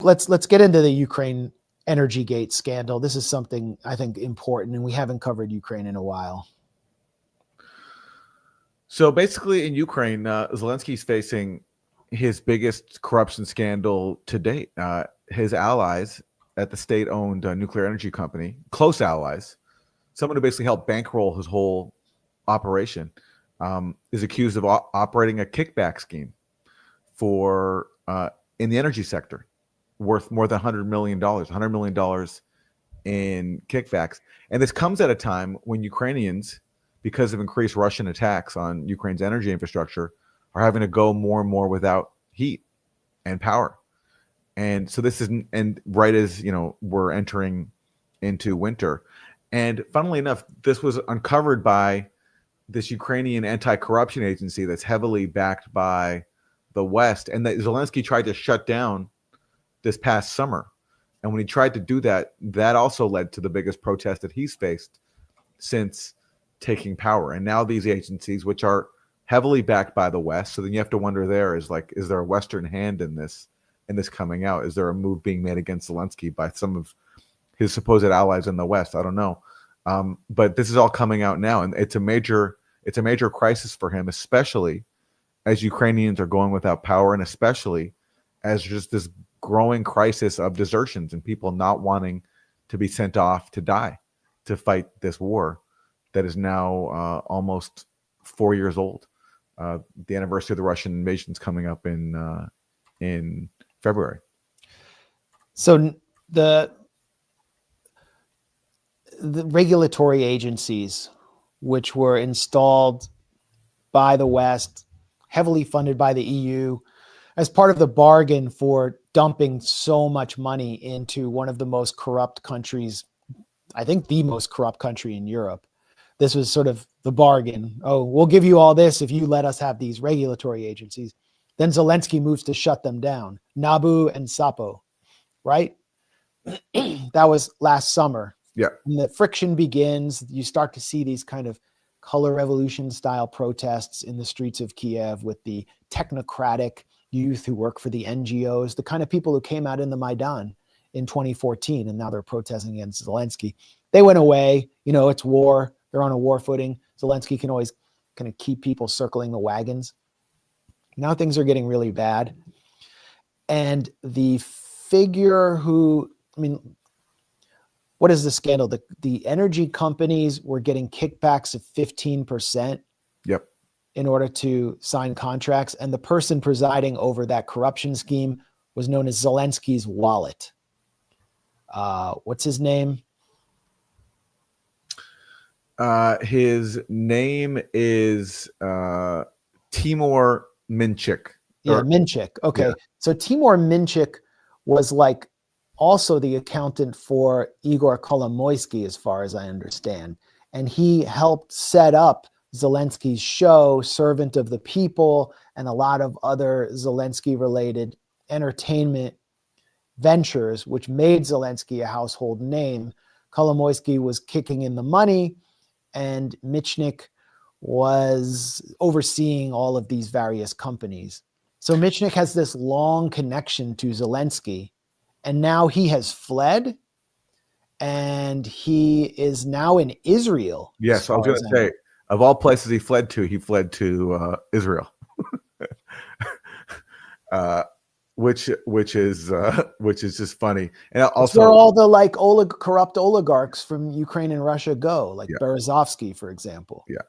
let's get into the Ukraine Energygate scandal. This is something I think important, and we haven't covered Ukraine in a while. So basically, in Ukraine, Zelensky's facing his biggest corruption scandal to date. His allies at the state-owned nuclear energy company, close allies, someone who basically helped bankroll his whole operation, is accused of operating a kickback scheme for in the energy sector, worth more than $100 million in kickbacks. And this comes at a time when Ukrainians, because of increased Russian attacks on Ukraine's energy infrastructure, are having to go more and more without heat and power. And so this isn't, and right as, we're entering into winter. And funnily enough, this was uncovered by this Ukrainian anti-corruption agency that's heavily backed by the West, and that Zelensky tried to shut down this past summer. And when he tried to do that, that also led to the biggest protest that he's faced since taking power. And now these agencies, which are heavily backed by the West, so then you have to wonder is there a Western hand in this coming out? Is there a move being made against Zelensky by some of his supposed allies in the West? I don't know. But this is all coming out now, and it's a major crisis for him, especially as Ukrainians are going without power, and especially as just this growing crisis of desertions and people not wanting to be sent off to die to fight this war that is now almost 4 years old. The anniversary of the Russian invasion is coming up in February. So the regulatory agencies, which were installed by the West, heavily funded by the EU, as part of the bargain for dumping so much money into one of the most corrupt countries, I think the most corrupt country in Europe. This was sort of the bargain. Oh, we'll give you all this if you let us have these regulatory agencies. Then Zelensky moves to shut them down. NABU and SAPO, right? That was last summer. Yeah. And the friction begins. You start to see these kind of color revolution style protests in the streets of Kiev with the technocratic youth who work for the NGOs, the kind of people who came out in the Maidan in 2014, and now they're protesting against Zelensky. They went away. It's war. They're on a war footing. Zelensky can always kind of keep people circling the wagons. Now things are getting really bad. And the figure what is the scandal? The energy companies were getting kickbacks of 15%. Yep. In order to sign contracts. And the person presiding over that corruption scheme was known as Zelensky's wallet. What's his name? His name is Timur Minchik. Yeah, Minchik. Okay. Yeah. So Timur Minchik was also the accountant for Igor Kolomoisky, as far as I understand. And he helped set up Zelensky's show, Servant of the People, and a lot of other Zelensky-related entertainment ventures, which made Zelensky a household name. Kolomoisky was kicking in the money, and Michnik was overseeing all of these various companies. So Michnik has this long connection to Zelensky, and now he has fled, and he is now in Israel. Yes, I was going to say, of all places he fled to Israel, which is just funny. And also, where all the corrupt oligarchs from Ukraine and Russia go, like Berezovsky, for example. Yeah.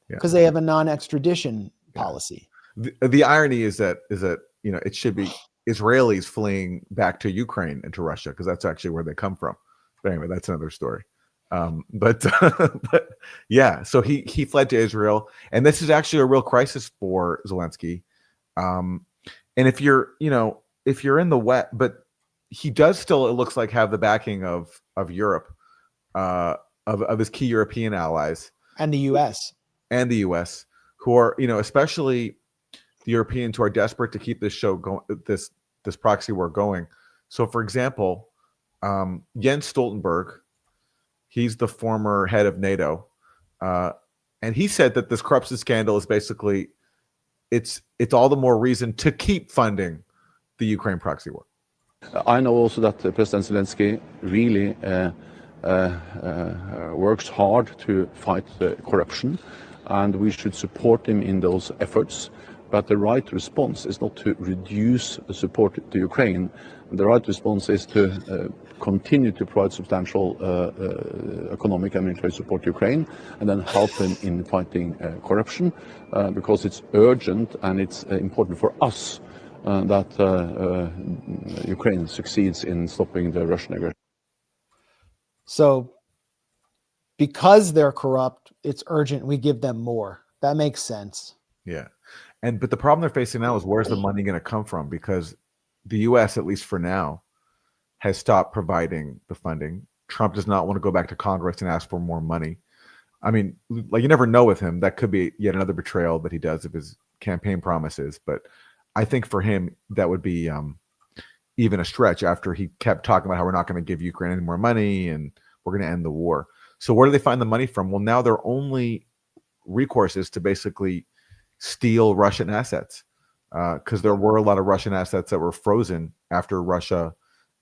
Because they have a non-extradition policy. The irony is that it should be Israelis fleeing back to Ukraine and to Russia, because that's actually where they come from. But anyway, that's another story. But yeah, so he fled to Israel, and this is actually a real crisis for Zelensky. And if you're in the West, but he does still, it looks like, have the backing of Europe, of his key European allies, and the U.S. who are, especially the Europeans who are desperate to keep this show going, this proxy war going. So, for example, Jens Stoltenberg, he's the former head of NATO, and he said that this corruption scandal is basically, it's all the more reason to keep funding the Ukraine proxy war? I know also that President Zelensky really works hard to fight corruption, and we should support him in those efforts. But the right response is not to reduce the support to Ukraine. The right response is to continue to provide substantial economic and military support to Ukraine, and then help them in fighting corruption, because it's urgent and it's important for us that Ukraine succeeds in stopping the Russian aggression. So because they're corrupt, it's urgent we give them more. That makes sense. Yeah. But the problem they're facing now is, where's the money going to come from? Because the US, at least for now, has stopped providing the funding. Trump does not want to go back to Congress and ask for more money. I mean, like, you never know with him. That could be yet another betrayal that he does of his campaign promises. But I think for him, that would be even a stretch, after he kept talking about how we're not going to give Ukraine any more money and we're going to end the war. So where do they find the money from? Well, now their only recourse is to basically steal Russian assets, because there were a lot of Russian assets that were frozen after Russia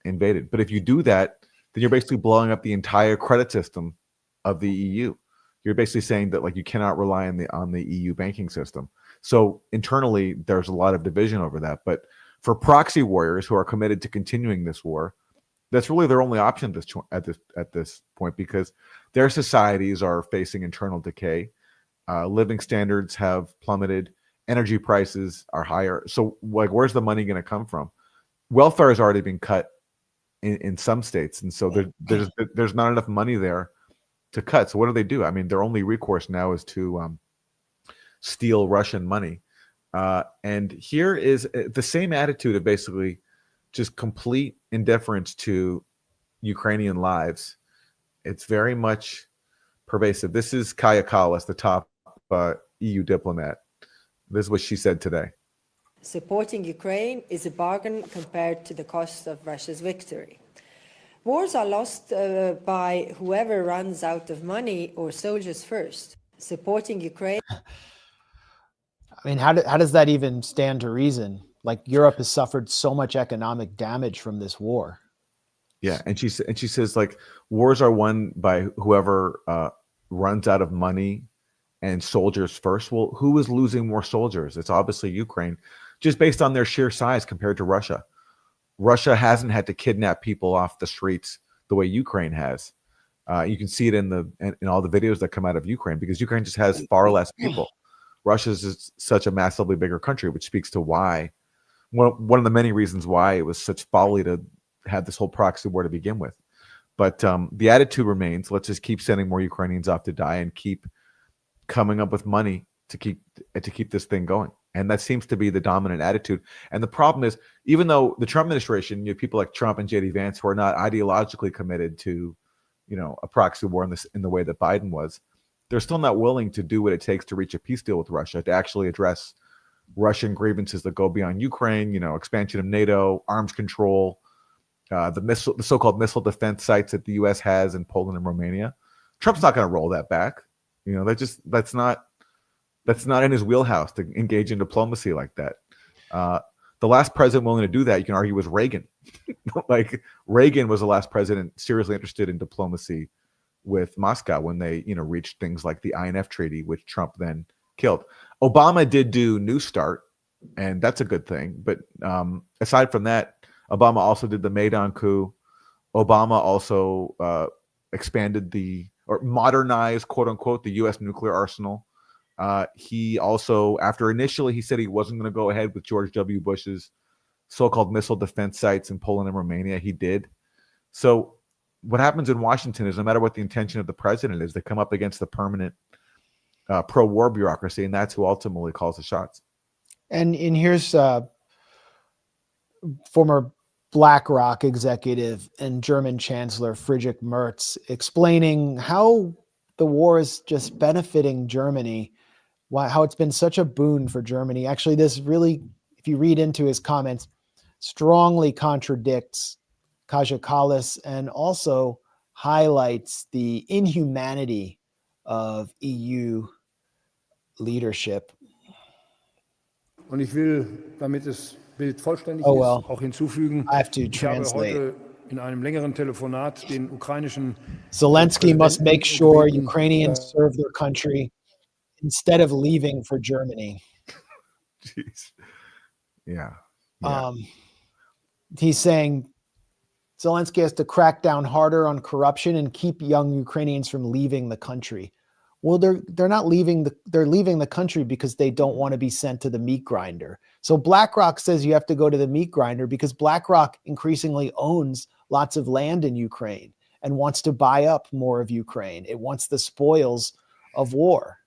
invaded. But if you do that, then you're basically blowing up the entire credit system of the EU. You're basically saying that, like, you cannot rely on the EU banking system. So internally, there's a lot of division over that. But for proxy warriors who are committed to continuing this war, that's really their only option at this point, because their societies are facing internal decay. Living standards have plummeted. Energy prices are higher. So, like, where's the money going to come from? Welfare has already been cut in some states, and so there's not enough money there to cut. So what do? I mean, their only recourse now is to steal Russian money. And here is the same attitude of basically just complete indifference to Ukrainian lives. It's very much pervasive. This is Kaja Kallas, the top EU diplomat. This is what she said today. Supporting Ukraine is a bargain compared to the cost of Russia's victory. Wars are lost by whoever runs out of money or soldiers first. Supporting Ukraine. I mean, how does that even stand to reason? Like, Europe has suffered so much economic damage from this war. Yeah, and she says, like, wars are won by whoever runs out of money and soldiers first. Well, who is losing more soldiers? It's obviously Ukraine, just based on their sheer size compared to Russia. Russia hasn't had to kidnap people off the streets the way Ukraine has. You can see it in all the videos that come out of Ukraine, because Ukraine just has far less people. Russia is just such a massively bigger country, which speaks to why one of the many reasons why it was such folly to have this whole proxy war to begin with. But the attitude remains: let's just keep sending more Ukrainians off to die and keep coming up with money to keep this thing going. And that seems to be the dominant attitude. And the problem is, even though the Trump administration, you have people like Trump and JD Vance who are not ideologically committed to, a proxy war in the way that Biden was, they're still not willing to do what it takes to reach a peace deal with Russia, to actually address Russian grievances that go beyond Ukraine, expansion of NATO, arms control, the so-called missile defense sites that the U.S. has in Poland and Romania. Trump's not going to roll that back. That's not in his wheelhouse to engage in diplomacy like that. The last president willing to do that, you can argue, was Reagan. Like, Reagan was the last president seriously interested in diplomacy with Moscow when they, reached things like the INF Treaty, which Trump then killed. Obama did do New START, and that's a good thing. But aside from that, Obama also did the Maidan coup. Obama also expanded or modernized, quote unquote, the U.S. nuclear arsenal. He also, after initially he said he wasn't going to go ahead with George W. Bush's so-called missile defense sites in Poland and Romania, he did. So what happens in Washington is, no matter what the intention of the president is, they come up against the permanent pro-war bureaucracy, and that's who ultimately calls the shots. And here's former BlackRock executive and German Chancellor Friedrich Merz explaining how the war is just benefiting Germany, how it's been such a boon for Germany. Actually, this really, if you read into his comments, strongly contradicts Kaja Kallas and also highlights the inhumanity of EU leadership. Und ich will, damit es Bild vollständig Oh, well. ist, auch hinzufügen. I have to Ich habe translate. heute in einem längeren Telefonat den ukrainischen Zelensky must make sure gebeten, Ukrainians serve their country instead of leaving for Germany. Jeez. Yeah. He's saying Zelensky has to crack down harder on corruption and keep young Ukrainians from leaving the country. Well, they're not leaving they're leaving the country because they don't want to be sent to the meat grinder. So BlackRock says you have to go to the meat grinder because BlackRock increasingly owns lots of land in Ukraine and wants to buy up more of Ukraine. It wants the spoils of war.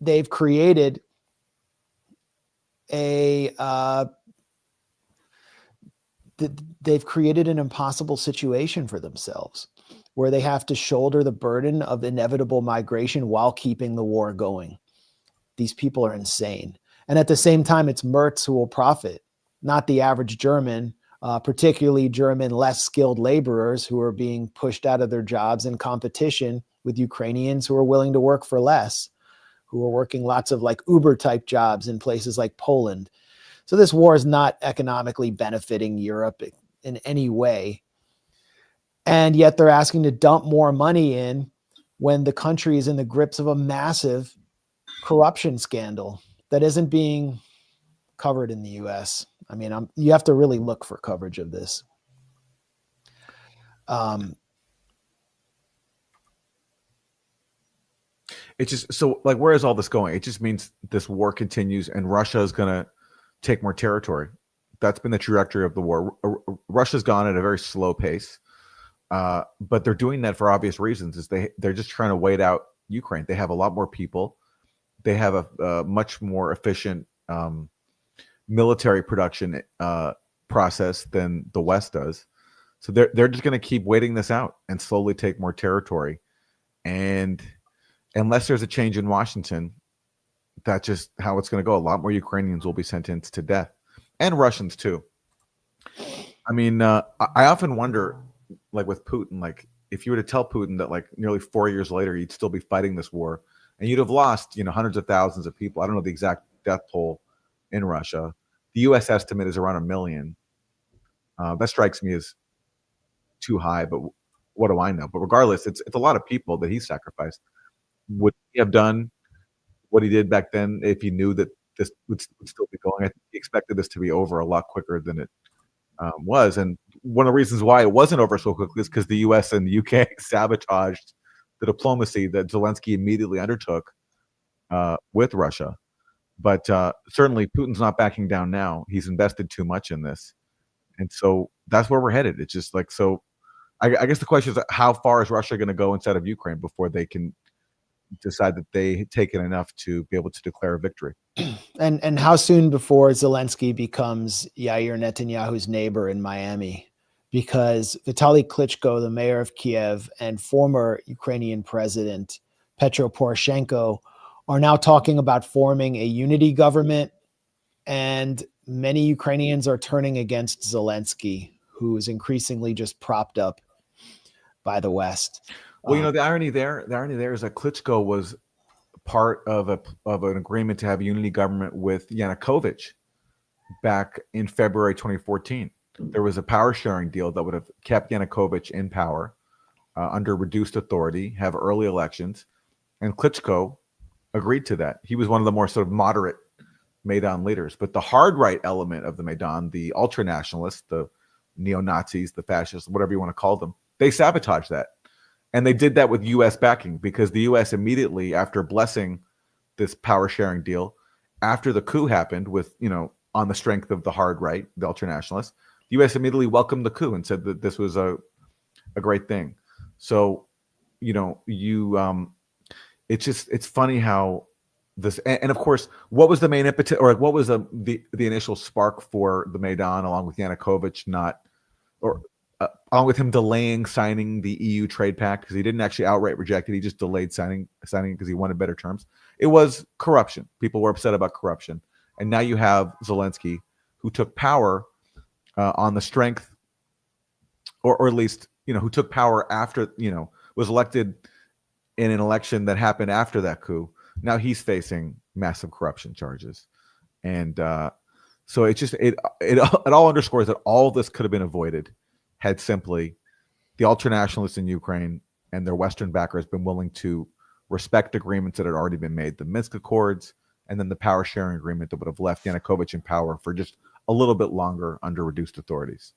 They've created they've created an impossible situation for themselves where they have to shoulder the burden of inevitable migration while keeping the war going. These people are insane. And at the same time, it's Merz who will profit, not the average German, particularly German less skilled laborers who are being pushed out of their jobs in competition with Ukrainians who are willing to work for less, who are working lots of like Uber type jobs in places like Poland. So this war is not economically benefiting Europe in any way. And yet they're asking to dump more money in when the country is in the grips of a massive corruption scandal that isn't being covered in the US. I mean, you have to really look for coverage of this. It just, so like, where is all this going? It just means this war continues and Russia is going to take more territory. That's been the trajectory of the war. Russia's gone at a very slow pace. But they're doing that for obvious reasons. Is they're just trying to wait out Ukraine. They have a lot more people. They have a much more efficient military production process than the West does. So they're just going to keep waiting this out and slowly take more territory. And unless there's a change in Washington, that's just how it's going to go. A lot more Ukrainians will be sentenced to death, and Russians too. I mean, I often wonder, like with Putin, like if you were to tell Putin that like nearly 4 years later you'd still be fighting this war and you'd have lost, hundreds of thousands of people. I don't know the exact death toll in Russia. The U.S. estimate is around 1 million. That strikes me as too high, but what do I know? But regardless, it's a lot of people that he sacrificed. Would he have done what he did back then if he knew that this would still be going? I think he expected this to be over a lot quicker than it was. And one of the reasons why it wasn't over so quickly is because the US and the UK sabotaged the diplomacy that Zelensky immediately undertook with Russia. But certainly Putin's not backing down now. He's invested too much in this. And so that's where we're headed. It's just like, so I guess the question is, how far is Russia going to go inside of Ukraine before they can decide that they taken enough to be able to declare a victory? And how soon before Zelensky becomes Yair Netanyahu's neighbor in Miami? Because Vitaly Klitschko, the mayor of Kiev, and former Ukrainian president Petro Poroshenko are now talking about forming a unity government, and many Ukrainians are turning against Zelensky, who is increasingly just propped up by the West. Well, the irony there is that Klitschko was part of an agreement to have a unity government with Yanukovych back in February 2014. There was a power sharing deal that would have kept Yanukovych in power under reduced authority, have early elections, and Klitschko agreed to that. He was one of the more sort of moderate Maidan leaders. But the hard right element of the Maidan, the ultra nationalists, the neo-Nazis, the fascists, whatever you want to call them, they sabotaged that. And they did that with U.S. backing, because the U.S. immediately, after blessing this power sharing deal, after the coup happened with, on the strength of the hard right, the ultra nationalists, the U.S. immediately welcomed the coup and said that this was a great thing. So, it's funny how this, and of course, what was the main impetus, or what was the initial spark for the Maidan, along with Yanukovych along with him delaying signing the EU trade pact, because he didn't actually outright reject it. He just delayed signing it because he wanted better terms. It was corruption. People were upset about corruption. And now you have Zelensky, who took power on the strength, or at least, who took power after, was elected in an election that happened after that coup. Now he's facing massive corruption charges. And So it all underscores that all of this could have been avoided had simply the ultranationalists in Ukraine and their Western backers been willing to respect agreements that had already been made, the Minsk Accords, and then the power sharing agreement that would have left Yanukovych in power for just a little bit longer under reduced authorities.